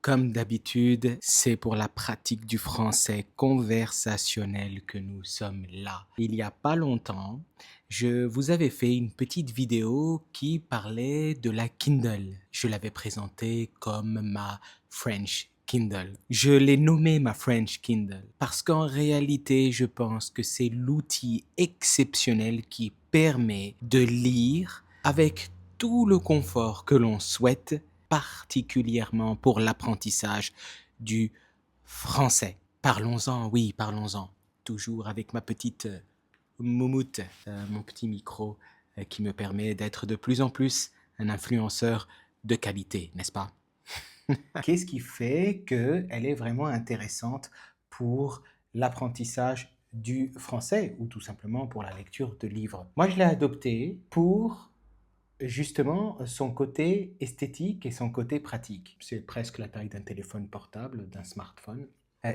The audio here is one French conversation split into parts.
Comme d'habitude, c'est pour la pratique du français conversationnel que nous sommes là. Il y a pas longtemps, je vous avais fait une petite vidéo qui parlait de la Kindle. Je l'avais présentée comme ma French Kindle. Je l'ai nommée ma French Kindle parce qu'en réalité, je pense que c'est l'outil exceptionnel qui permet de lire avec tout le confort que l'on souhaite, particulièrement pour l'apprentissage du français. Parlons-en, oui, parlons-en. Toujours avec ma petite moumoute, mon petit micro qui me permet d'être de plus en plus un influenceur de qualité, n'est-ce pas? Qu'est-ce qui fait qu'elle est vraiment intéressante pour l'apprentissage du français ou tout simplement pour la lecture de livres? Moi, je l'ai adoptée pour justement son côté esthétique et son côté pratique. C'est presque la taille d'un téléphone portable, d'un smartphone.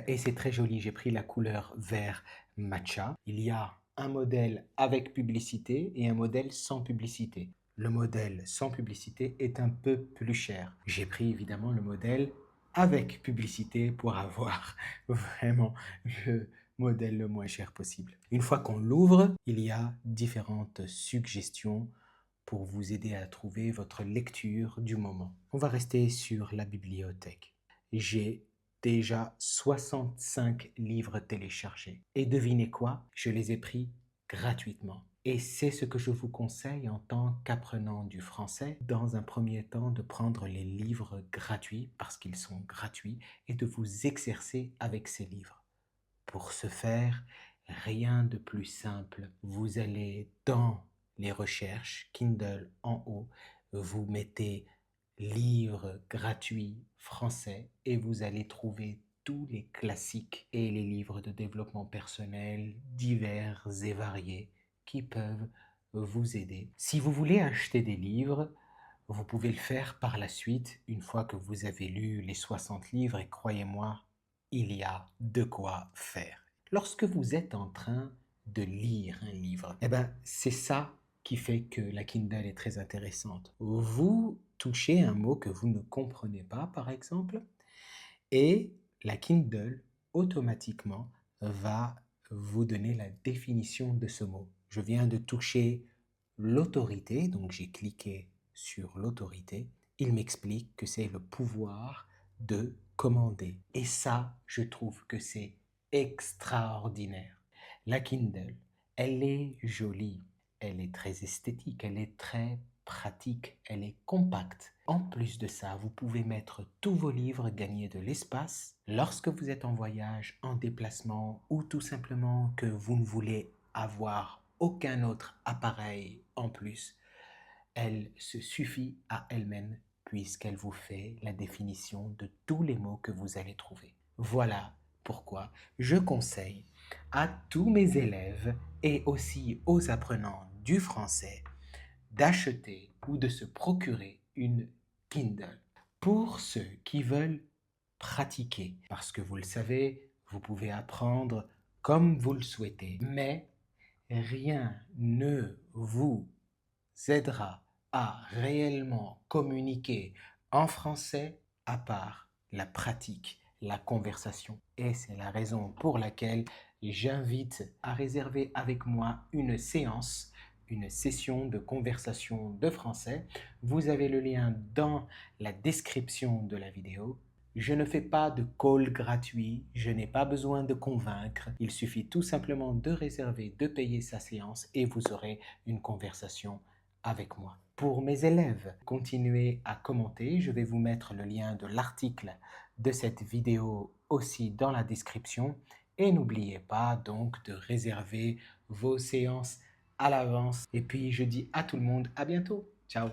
Et c'est très joli, j'ai pris la couleur vert matcha. Il y a un modèle avec publicité et un modèle sans publicité. Le modèle sans publicité est un peu plus cher. J'ai pris évidemment le modèle avec publicité pour avoir vraiment le modèle le moins cher possible. Une fois qu'on l'ouvre, il y a différentes suggestions pour vous aider à trouver votre lecture du moment. On va rester sur la bibliothèque. J'ai déjà 65 livres téléchargés. Et devinez quoi? Je les ai pris gratuitement. Et c'est ce que je vous conseille en tant qu'apprenant du français, dans un premier temps, de prendre les livres gratuits, parce qu'ils sont gratuits, et de vous exercer avec ces livres. Pour ce faire, rien de plus simple. Vous allez dans les recherches, Kindle en haut, vous mettez livres gratuits français et vous allez trouver tous les classiques et les livres de développement personnel divers et variés qui peuvent vous aider. Si vous voulez acheter des livres, vous pouvez le faire par la suite, une fois que vous avez lu les 60 livres, et croyez-moi, il y a de quoi faire. Lorsque vous êtes en train de lire un livre, c'est ça qui fait que la Kindle est très intéressante. Vous touchez un mot que vous ne comprenez pas, par exemple, et la Kindle, automatiquement, va vous donner la définition de ce mot. Je viens de toucher l'autorité, donc j'ai cliqué sur l'autorité. Il m'explique que c'est le pouvoir de commander. Et ça, je trouve que c'est extraordinaire. La Kindle, elle est jolie, elle est très esthétique, elle est très pratique, elle est compacte. En plus de ça, vous pouvez mettre tous vos livres, gagner de l'espace. Lorsque vous êtes en voyage, en déplacement ou tout simplement que vous ne voulez avoir aucun autre appareil en plus, elle se suffit à elle-même puisqu'elle vous fait la définition de tous les mots que vous allez trouver. Voilà pourquoi je conseille à tous mes élèves et aussi aux apprenants du français d'acheter ou de se procurer une Kindle. Pour ceux qui veulent pratiquer, parce que vous le savez, vous pouvez apprendre comme vous le souhaitez, mais rien ne vous aidera à réellement communiquer en français à part la pratique, la conversation. Et c'est la raison pour laquelle j'invite à réserver avec moi une session de conversation de français. Vous avez le lien dans la description de la vidéo. Je ne fais pas de call gratuit, je n'ai pas besoin de convaincre. Il suffit tout simplement de réserver, de payer sa séance et vous aurez une conversation avec moi. Pour mes élèves, continuez à commenter. Je vais vous mettre le lien de l'article de cette vidéo aussi dans la description. Et n'oubliez pas donc de réserver vos séances à l'avance. Et puis je dis à tout le monde à bientôt. Ciao.